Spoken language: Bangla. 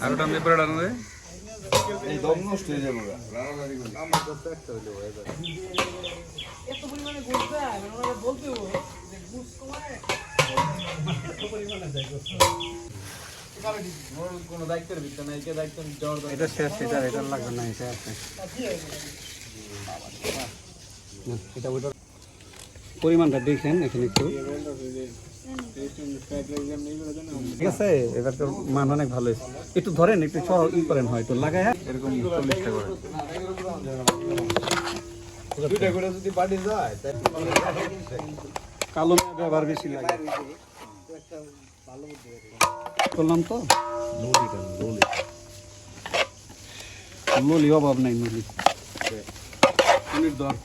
আর ওটা আমি পরে ডানো দেয় এই দম নষ্ট হয়ে যাবে আমার তো একটা হইলো এবার এত পরিমাণে ঘুরতে হয় মানে ওরা বলতে হবে যে ঘুষ কমায় এত পরিমাণে যায় কোনো দায়িত্বের ভিতরে নাই কে দায়িত্ব দেওয়ার এটা শেষ এটা লাগবে না এটা আছে এটা ওটা পরিমাণটা দেখেন এখানে একটু ঠিক আছে এবার তো মান অনেক ভালো হয়েছে একটু ধরেন একটু ই করেন হয়তো লাগায় এরকম 40টা করে দুইটা করে যদি বাড়ি যায় কালো মেয়া ব্যবহার বেশি লাগে বললাম তো নলি অভাব নাই নলি দর